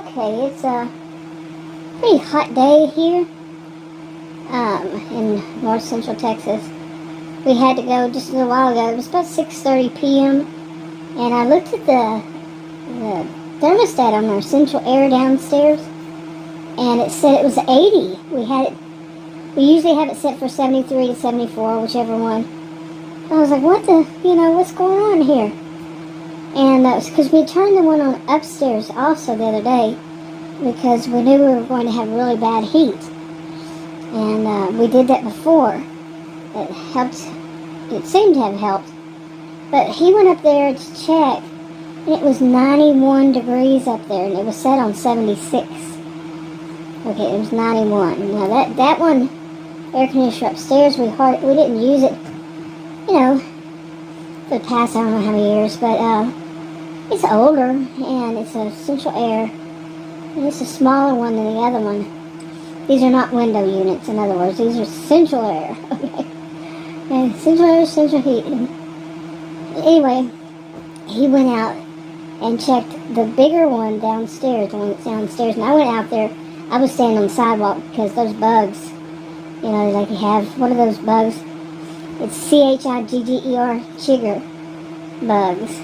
Okay, it's a pretty hot day here in north central Texas. We had to go just a little while ago. It was about 6:30 p.m. and I looked at the thermostat on our central air downstairs, and it said it was 80. We usually have it set for 73 to 74, whichever one. I was like, what's going on here? And that was because we turned the one on upstairs also the other day because we knew we were going to have really bad heat. And we did that before. It helped. It seemed to have helped. But he went up there to check, and it was 91 degrees up there, and it was set on 76. Okay, it was 91. Now that one, air conditioner upstairs, we didn't use it, for the past I don't know how many years, but it's older, and it's a central air, and it's a smaller one than the other one. These are not window units, in other words. These are central air, okay? And central air, central heat. Anyway, he went out and checked the bigger one downstairs, the one that's downstairs, and I went out there. I was standing on the sidewalk because those bugs, like you have, what are those bugs? It's Chigger, chigger bugs.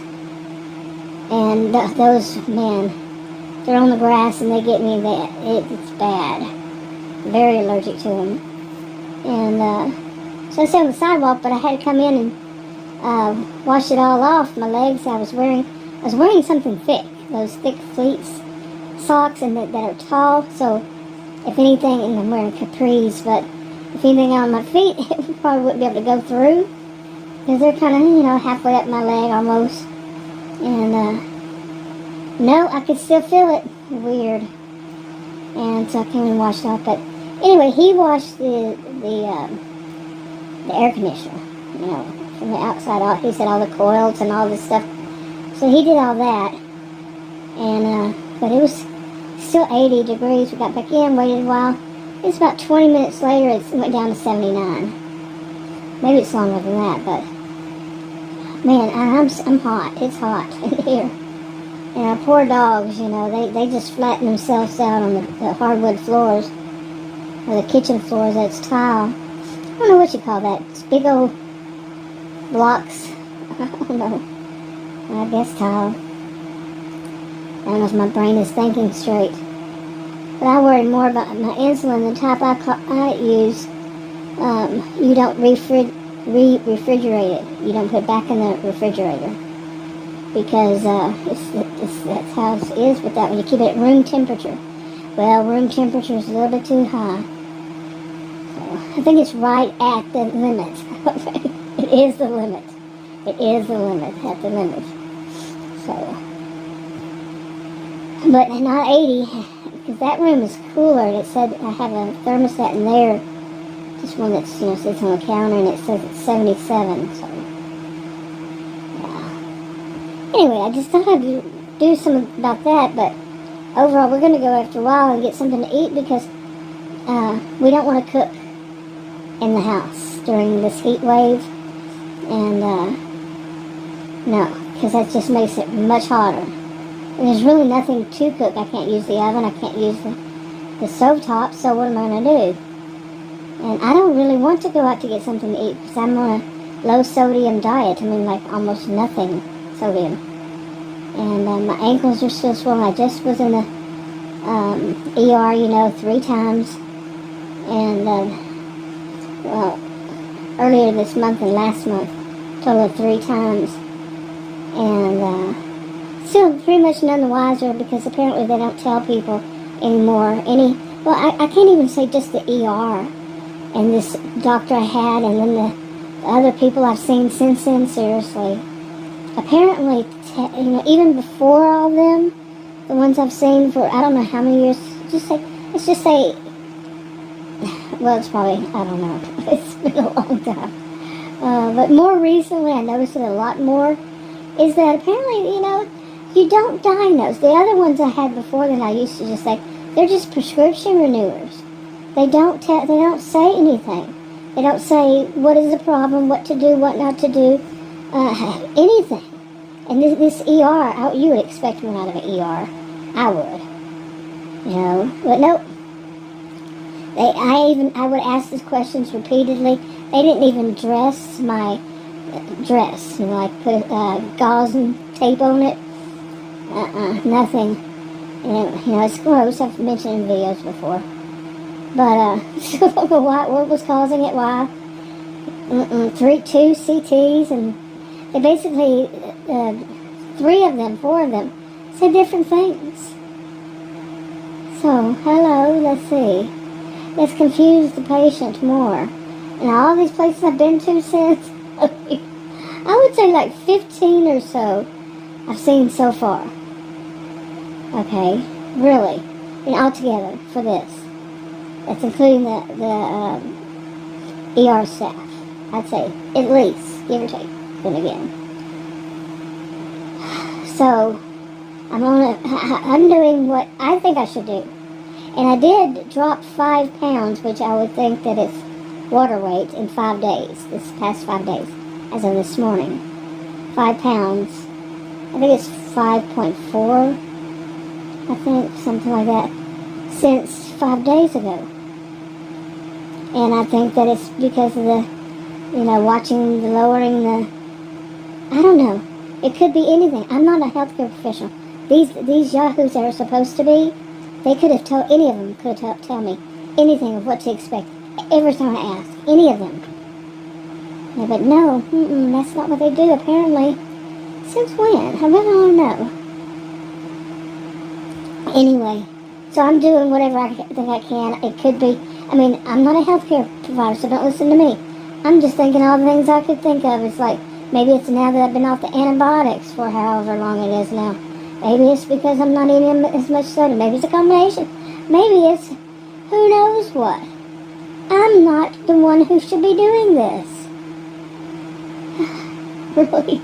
And those, man, they're on the grass and they get me. It's bad. Very allergic to them. And so I sat on the sidewalk, but I had to come in and wash it all off. My legs, I was wearing something thick, those thick fleece socks, and that are tall. So if anything, and I'm wearing capris, but if anything on my feet, it probably wouldn't be able to go through because they're kind of, halfway up my leg almost. And no, I could still feel it. Weird. And so I came and washed off. But anyway, he washed the air conditioner, from the outside out. He said all the coils and all this stuff. So he did all that. And but it was still 80 degrees. We got back in, waited a while. It's about 20 minutes later, it went down to 79. Maybe it's longer than that, but man, I'm hot. It's hot in here. And our poor dogs, they just flatten themselves out on the hardwood floors, or the kitchen floors. That's tile. I don't know what you call that. It's big old blocks. I don't know. I guess tile. I don't know if my brain is thinking straight. But I worry more about my insulin, the type I use. You don't refrigerate it. You don't put it back in the refrigerator. Because that's how it is with that one. You keep it at room temperature. Well, room temperature is a little bit too high. So I think it's right at the limit. It is the limit. It is the limit, at the limit. So, but not 80, because that room is cooler. And it said I have a thermostat in there, just one that sits on the counter, and it says it's 77. So. Anyway, I just thought I'd do something about that, but overall we're going to go after a while and get something to eat because we don't want to cook in the house during this heat wave, and no, because that just makes it much hotter. And there's really nothing to cook. I can't use the oven, I can't use the stovetop, so what am I going to do? And I don't really want to go out to get something to eat because I'm on a low sodium diet. I mean, like almost nothing sodium. And my ankles are still swollen. I just was in the ER, 3 times. And earlier this month and last month, total of 3 times. And still pretty much none the wiser because apparently they don't tell people anymore. I can't even say just the ER. And this doctor I had, and then the other people I've seen since then, seriously. Apparently, even before all of them, the ones I've seen for I don't know how many years, let's just say, well, it's probably, I don't know, it's been a long time. But more recently, I noticed it a lot more, is that apparently, you don't diagnose. The other ones I had before that I used to just say, they're just prescription renewers. They don't say anything. They don't say what is the problem, what to do, what not to do, anything. And this ER, you would expect one out of an ER. I would. But nope. I would ask these questions repeatedly. They didn't even dress my dress. Like put gauze and tape on it. Nothing. And, it's gross. I've mentioned in videos before. But, what was causing it, why? 2 CTs, and they basically, 4 of them, said different things. So, hello, let's see. Let's confuse the patient more. And all these places I've been to since, I would say like 15 or so I've seen so far. Okay, really. And altogether for this. That's including the ER staff. I'd say at least, give or take, then again. So, I'm doing what I think I should do. And I did drop 5 pounds, which I would think that it's water weight in 5 days, this past 5 days, as of this morning. 5 pounds. I think it's 5.4, I think, something like that, since 5 days ago. And I think that it's because of the, watching the lowering the, I don't know. It could be anything. I'm not a healthcare professional. These Yahoos that are supposed to be, they could have told, any of them could have tell me anything of what to expect every time I ask. Any of them. Yeah, but no, that's not what they do apparently. Since when? I really don't know. Anyway, so I'm doing whatever I think I can. It could be, I'm not a healthcare provider, so don't listen to me. I'm just thinking all the things I could think of. It's like, maybe it's now that I've been off the antibiotics for however long it is now. Maybe it's because I'm not eating as much soda. Maybe it's a combination. Maybe it's who knows what. I'm not the one who should be doing this. Really.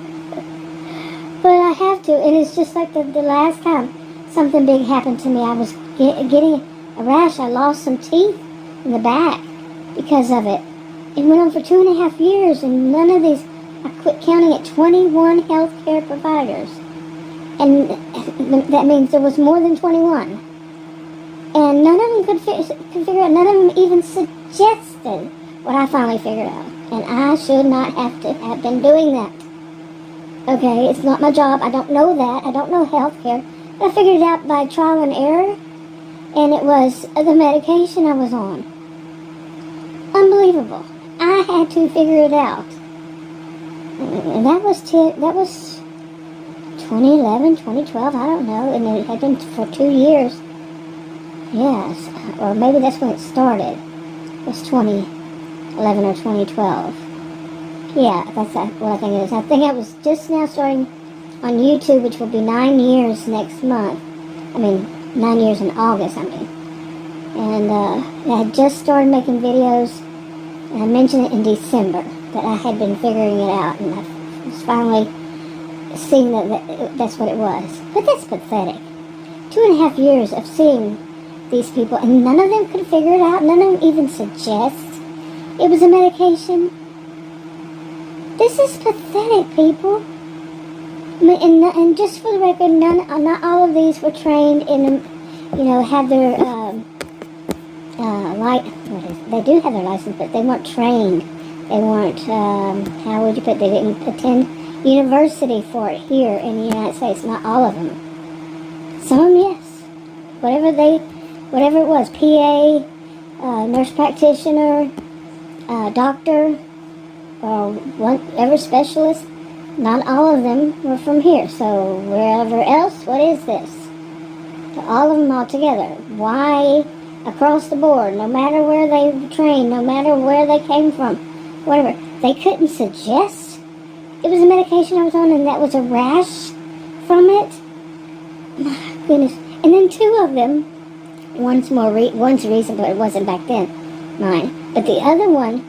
But I have to, and it's just like the last time something big happened to me. I was getting a rash. I lost some teeth in the back because of it. It went on for 2.5 years, and none of these, I quit counting at 21 healthcare providers. And that means there was more than 21. And none of them could figure out, none of them even suggested what I finally figured out. And I should not have to have been doing that. Okay, it's not my job. I don't know that. I don't know healthcare. I figured it out by trial and error. And it was the medication I was on. Unbelievable. I had to figure it out. And that was 2011, 2012, I don't know. And it had been for 2 years. Yes. Or maybe that's when it started. It was 2011 or 2012. Yeah, that's what I think it is. I think I was just now starting on YouTube, which will be 9 years next month. 9 years in August, And I had just started making videos, and I mentioned it in December, that I had been figuring it out, and I was finally seeing that's what it was. But that's pathetic. 2.5 years of seeing these people, and none of them could figure it out. None of them even suggest it was a medication. This is pathetic, people. And just for the record, not all of these were trained in, have their, they do have their license, but they weren't trained. They weren't, how would you put it, they didn't attend university for it here in the United States. Not all of them. Some of them, yes. Whatever it was, PA, nurse practitioner, doctor, or whatever specialist, not all of them were from here. So wherever else, what is this? All of them all together. Why across the board, no matter where they were trained, no matter where they came from, whatever, they couldn't suggest it was a medication I was on and that was a rash from it? My goodness. And then 2 of them, one's recent, but it wasn't back then, mine. But the other one,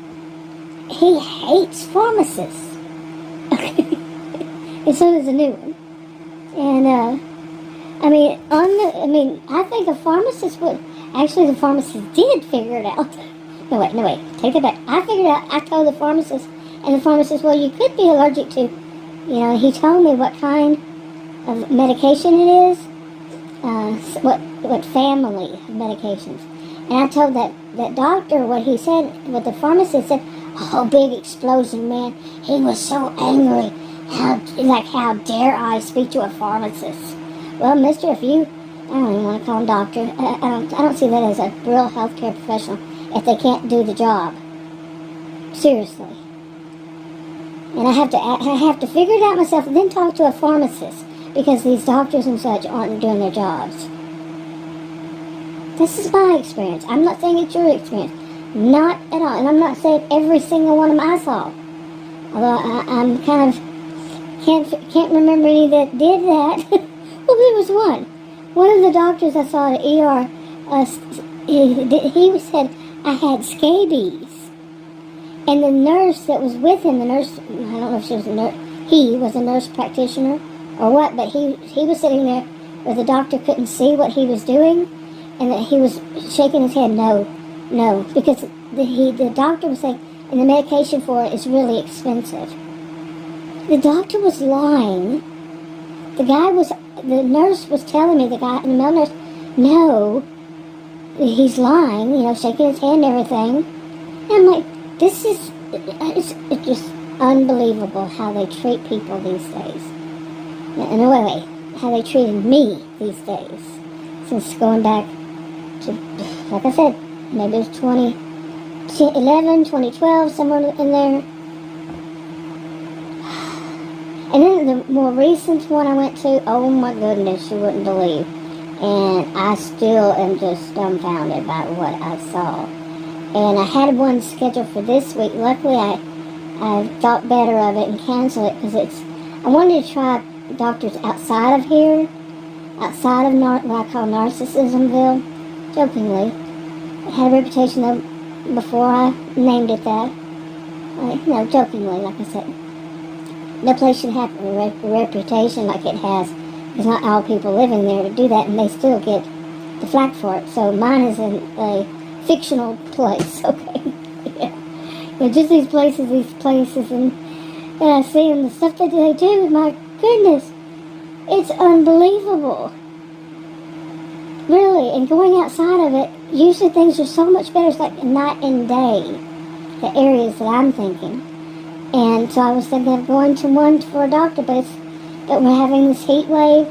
he hates pharmacists. And so does the new one. And, I think a pharmacist would, actually the pharmacist did figure it out. No wait, take it back. I figured out, I told the pharmacist, and the pharmacist, well, you could be allergic to, he told me what kind of medication it is. what family of medications. And I told that doctor what he said, what the pharmacist said. Oh, big explosion, man. He was so angry. How dare I speak to a pharmacist? Well, mister, I don't even want to call him doctor. I don't see that as a real healthcare professional if they can't do the job. Seriously. And I have to figure it out myself and then talk to a pharmacist because these doctors and such aren't doing their jobs. This is my experience. I'm not saying it's your experience. Not at all. And I'm not saying every single one of them I saw. Although I'm kind of can't remember any that did that. Well, there was one. One of the doctors I saw at the ER, he said I had scabies. And the nurse that was with him, I don't know if she was a nurse, he was a nurse practitioner or what, but he was sitting there where the doctor couldn't see what he was doing, and that he was shaking his head, no, because the doctor was saying, and the medication for it is really expensive. The doctor was lying. The nurse was telling me, the male nurse, no, he's lying, shaking his head and everything. And I'm like, it's just unbelievable how they treat people these days. In a way, how they treated me these days. Since going back to, like I said, maybe it was 2011, 2012, somewhere in there. And then the more recent one I went to, oh my goodness, you wouldn't believe. And I still am just dumbfounded by what I saw. And I had one scheduled for this week. Luckily, I thought better of it and canceled it because I wanted to try doctors outside of here, outside of what I call Narcissismville, jokingly. It had a reputation though before I named it that. Jokingly, like I said. No place should have a reputation like it has, because not all people living there to do that, and they still get the flack for it. So mine is a fictional place, okay? Yeah. But just these places, and seeing the stuff that they do, my goodness, it's unbelievable. Really, and going outside of it, usually things are so much better. It's like night and day, the areas that I'm thinking. And so I was thinking of going to one for a doctor, but we're having this heat wave,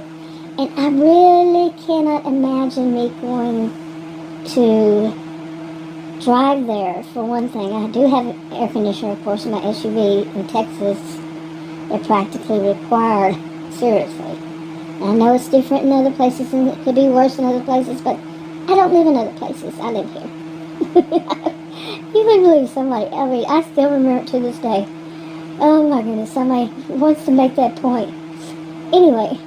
and I really cannot imagine me going to drive there, for one thing. I do have an air conditioner, of course, in my SUV in Texas. They're practically required, seriously. And I know it's different in other places, and it could be worse in other places, but I don't live in other places. I live here. You would believe I still remember it to this day. Oh my goodness, somebody wants to make that point. Anyway,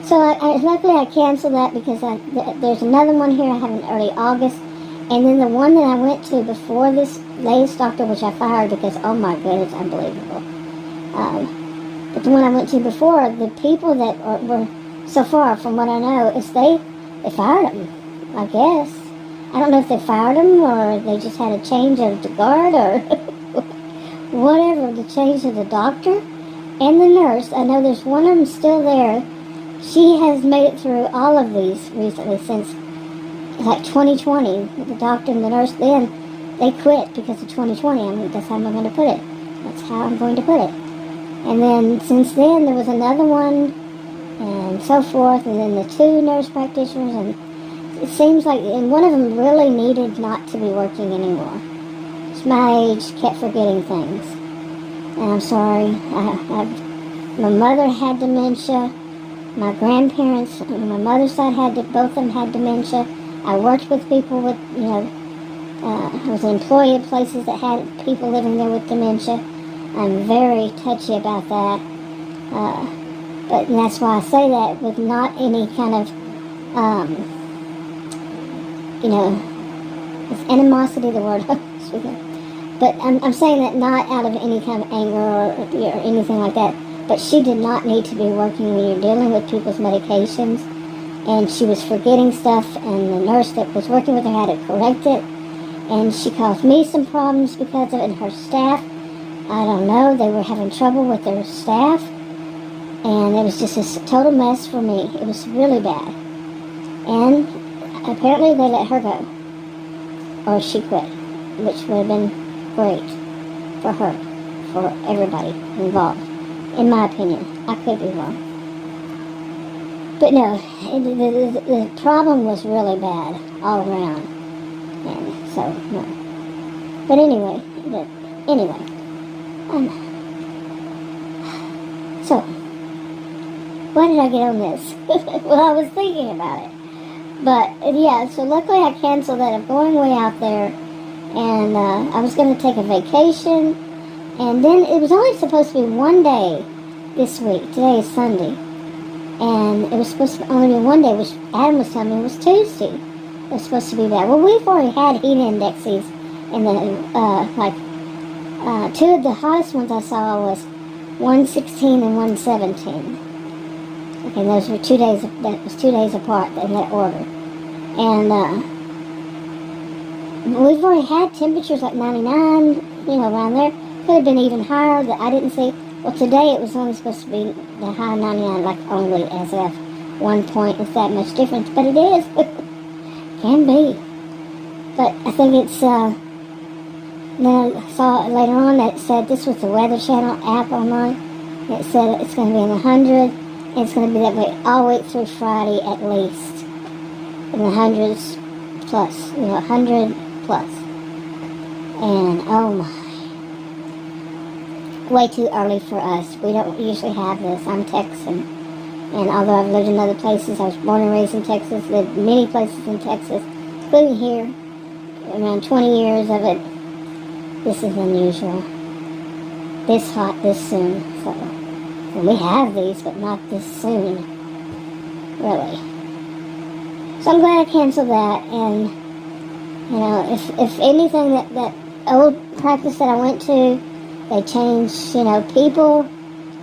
so luckily I canceled that because there's another one here I have in early August, and then the one that I went to before this latest doctor, which I fired because, oh my goodness, unbelievable. But the one I went to before, the people that were so far, from what I know, is they fired him, I guess. I don't know if they fired him or they just had a change of the guard or whatever, the change of the doctor and the nurse. I know there's one of them still there. She has made it through all of these recently since like 2020. The doctor and the nurse then, they quit because of 2020. That's how I'm going to put it. That's how I'm going to put it. And then since then there was another one and so forth, and then the two nurse practitioners, and it seems like, and one of them really needed not to be working anymore. It's my age, kept forgetting things. And I'm sorry. My mother had dementia. My grandparents on my mother's side both of them had dementia. I worked with people with, I was an employee at places that had people living there with dementia. I'm very touchy about that. But that's why I say that with not any kind of, is animosity the word? But I'm saying that not out of any kind of anger or anything like that. But she did not need to be working when you're dealing with people's medications. And she was forgetting stuff, and the nurse that was working with her had to correct it. And she caused me some problems because of it, and her staff. I don't know, they were having trouble with their staff. And it was just a total mess for me. It was really bad. And apparently they let her go. Or she quit, which would have been great for her, for everybody involved, in my opinion. I could be wrong. But no, the problem was really bad all around. And so, no. But anyway, so, why did I get on this? Well, I was thinking about it. But, yeah, so luckily I canceled that. I'm going way out there. And I was going to take a vacation. And then it was only supposed to be one day this week. Today is Sunday. And it was supposed to only be one day, which Adam was telling me was Tuesday. It was supposed to be that. Well, we've already had heat indexes. And two of the hottest ones I saw was 116 and 117. Okay, those were 2 days, that was 2 days apart in that order. And we've already had temperatures like 99, around there. Could have been even higher that I didn't see. Well, today it was only supposed to be the high 99, like only as if 1 point is that much difference. But it is. Can be. But I think it's, then I saw later on that it said this was the Weather Channel app online. And it said it's going to be in the 100. And it's going to be that way all the way through Friday at least. In the hundreds plus. 100 plus. And oh my. Way too early for us. We don't usually have this. I'm Texan. And although I've lived in other places, I was born and raised in Texas, lived many places in Texas, including here, around 20 years of it. This is unusual. This hot, this soon. So, we have these, but not this soon. Really. So I'm glad I canceled that. And, if anything, that old practice that I went to, they changed, people.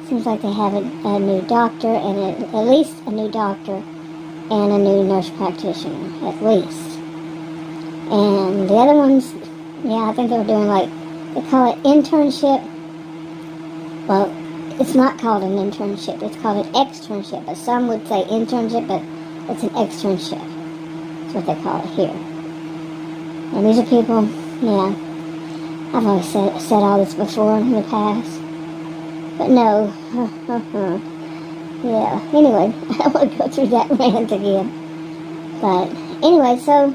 Seems like they have a new doctor, and at least a new doctor and a new nurse practitioner, at least. And the other ones, I think they were doing they call it internship. Well, it's not called an internship, it's called an externship. But some would say internship, but it's an externship. That's what they call it here. And these are people, I've always said all this before in the past. But no. Anyway, I won't go through that rant again. But anyway, so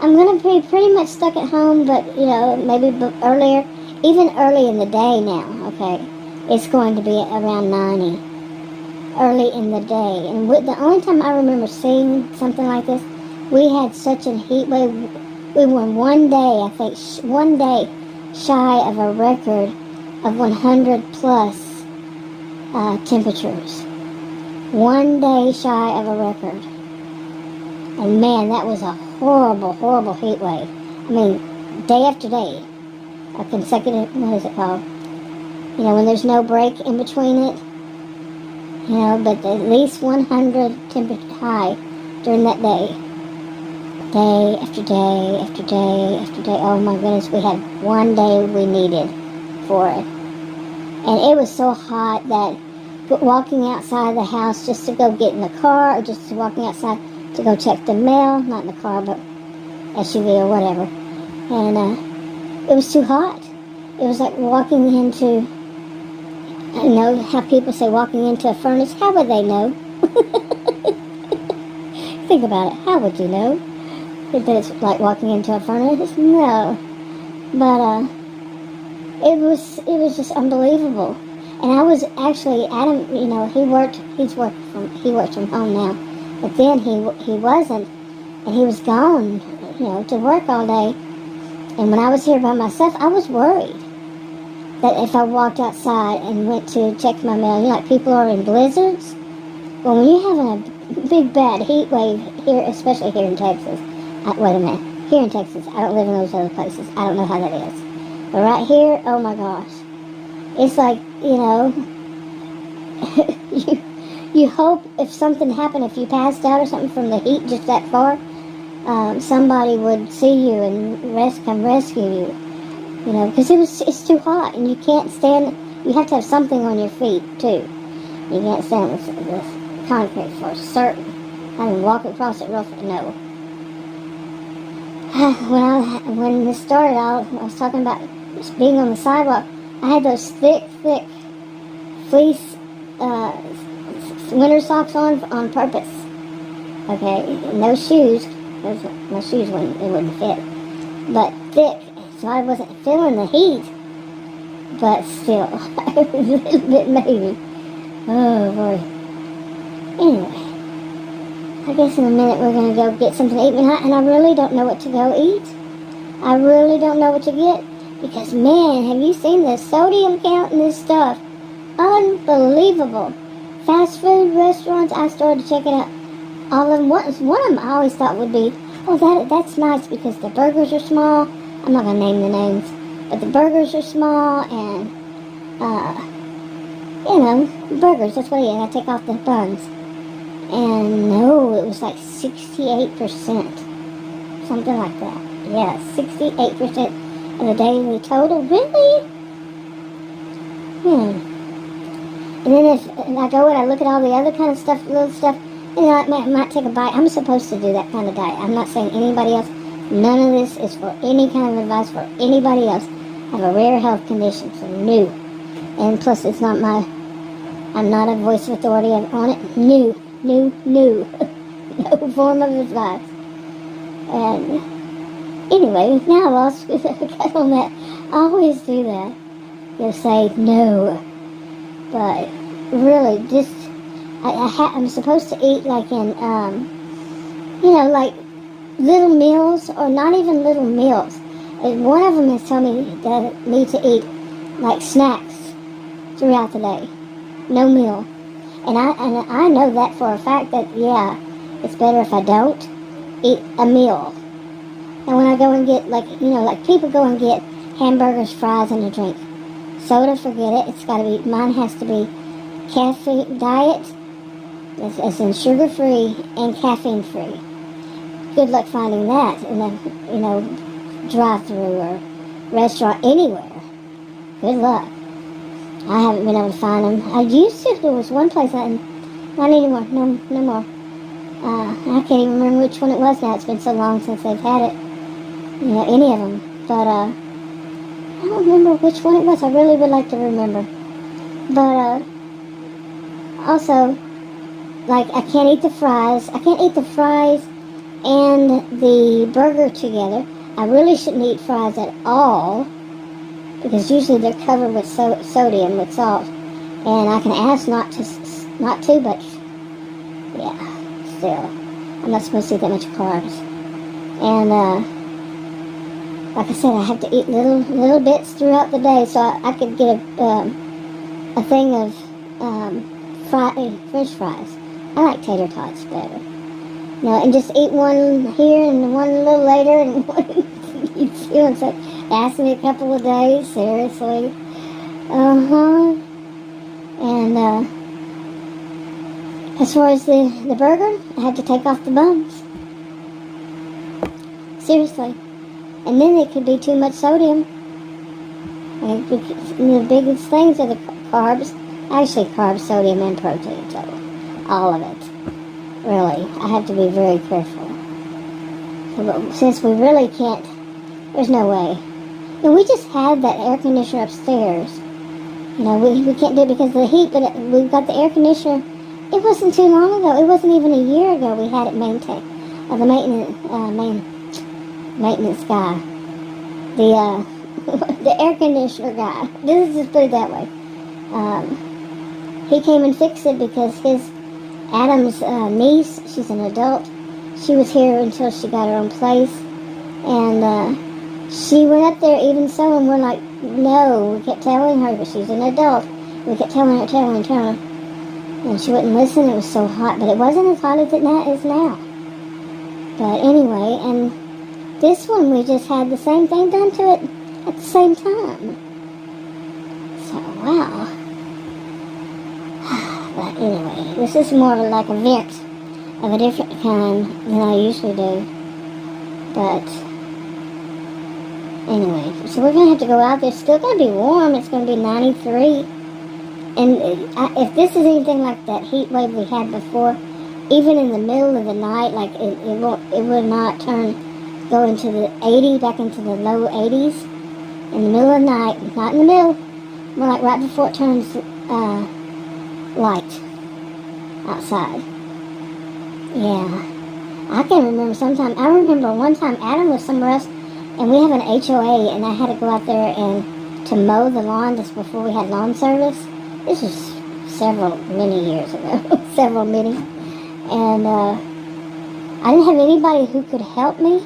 I'm going to be pretty much stuck at home, but, maybe earlier, even early in the day now, okay, it's going to be around 90, early in the day. And the only time I remember seeing something like this, we had such a heat wave. We were one day shy of a record of 100 plus temperatures. One day shy of a record. And man, that was a horrible, horrible heat wave. I mean, day after day. A consecutive, what is it called? When there's no break in between it. But at least 100 temperature high during that day. Day after day after day after day. Oh my goodness, we had one day we needed for it. And it was so hot that walking outside the house just to go get in the car, or just walking outside to go check the mail, not in the car, but SUV or whatever. And it was too hot. It was like walking into, how people say walking into a furnace. How would they know? Think about it. How would you know that it's like walking into a furnace? No. But it was just unbelievable. And I was actually, Adam, he worked from home now. But then he wasn't, and he was gone, to work all day. And when I was here by myself, I was worried that if I walked outside and went to check my mail, like people are in blizzards. Well, when you're having a big bad heat wave here, especially here in Texas, wait a minute, here in Texas, I don't live in those other places. I don't know how that is. But right here, oh my gosh. It's like, you hope if something happened, if you passed out or something from the heat just that far, somebody would see you and come rescue you. Because it's too hot and you can't stand. You have to have something on your feet too. You can't stand the concrete for certain. I mean, walk across it real fast. No. When this started, I was talking about being on the sidewalk. I had those thick fleece winter socks on purpose. Okay, no shoes. My shoes wouldn't fit, but thick, so I wasn't feeling the heat. But still, a little bit maybe. Oh boy. Anyway, I guess in a minute we're gonna go get something to eat, and I really don't know what to go eat. I really don't know what to get because, man, have you seen the sodium count in this stuff? Unbelievable. Fast food restaurants, I started to check it out. All of them. One of them I always thought would be, oh, that's nice because the burgers are small. I'm not gonna name the names, but the burgers are small and burgers. That's what it is. I take off the buns. And no, it was like 68%. Something like that. Yeah, 68% of the daily total. Really? And then if I go and I look at all the other kind of stuff, little stuff, I might take a bite. I'm supposed to do that kind of diet. I'm not saying anybody else. None of this is for any kind of advice for anybody else. I have a rare health condition, so no. And plus, I'm not a voice of authority on it. No. No form of advice. And anyway, now I lost cut on that. I always do that. You'll say no. But really, just, I'm supposed to eat like in, like little meals, or not even little meals. One of them has told me that I need to eat like snacks throughout the day. No meal. And I know that for a fact that, yeah, it's better if I don't eat a meal. And when I go and get, like people go and get hamburgers, fries, and a drink. Soda, forget it. It's got to be, mine has to be caffeine diet, as in sugar-free and caffeine-free. Good luck finding that in a, drive-through or restaurant anywhere. Good luck. I haven't been able to find them. I used to. There was one place, not anymore. No more. I can't even remember which one it was now. It's been so long since they've had it. Any of them. But, I don't remember which one it was. I really would like to remember. But, also, like, I can't eat the fries. I can't eat the fries and the burger together. I really shouldn't eat fries at all, because usually they're covered with sodium, with salt. And I can ask not to, but, yeah, still. I'm not supposed to eat that much carbs. And, like I said, I have to eat little bits throughout the day, so I could get a thing of French fries. I like tater tots better. And just eat one here and one a little later, and one so it lasts me a couple of days, seriously. And as far as the burger, I had to take off the buns. Seriously. And then it could be too much sodium. And the biggest things are the carbs. Actually, carbs, sodium, and protein. So, all of it. Really. I have to be very careful. But since we really can't, there's no way. And we just had that air conditioner upstairs. We can't do it because of the heat, but we've got the air conditioner. It wasn't too long ago. It wasn't even a year ago we had it maintained. The maintenance guy. The air conditioner guy. Let's just put it that way. He came and fixed it because Adam's niece, she's an adult, she was here until she got her own place. And she went up there even so, and we're like, no. We kept telling her, but she's an adult. We kept telling her. And she wouldn't listen. It was so hot. But it wasn't as hot as it is now. But anyway, and this one, we just had the same thing done to it at the same time. So, wow. But anyway, this is more like a vent of a different kind than I usually do. But anyway, so we're going to have to go out there. It's still going to be warm. It's going to be 93. And if this is anything like that heat wave we had before, even in the middle of the night, like it will not go into the 80, back into the low 80s in the middle of the night, not in the middle, more like right before it turns light outside. Yeah. I can remember sometime, I remember one time Adam was somewhere else, and we have an HOA, and I had to go out there and to mow the lawn just before we had lawn service. This was many years ago, many. And I didn't have anybody who could help me.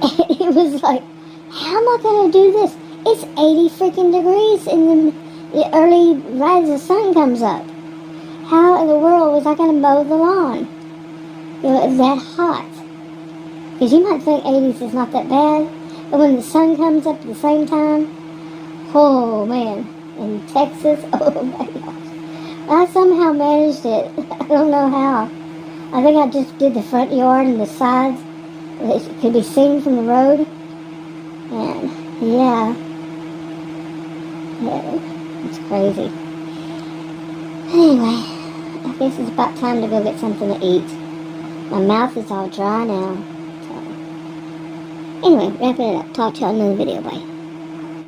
And it was like, how am I going to do this? It's 80 freaking degrees in the early, right as the sun comes up. How in the world was I going to mow the lawn? You know, it's that hot. Because you might think 80s is not that bad, but when the sun comes up at the same time, oh man, in Texas, oh my gosh. I somehow managed it. I don't know how. I think I just did the front yard and the sides. It could be seen from the road. And yeah, it's crazy. Anyway, I guess it's about time to go get something to eat. My mouth is all dry now. So, anyway, wrapping it up. Talk to y'all in another video. Bye.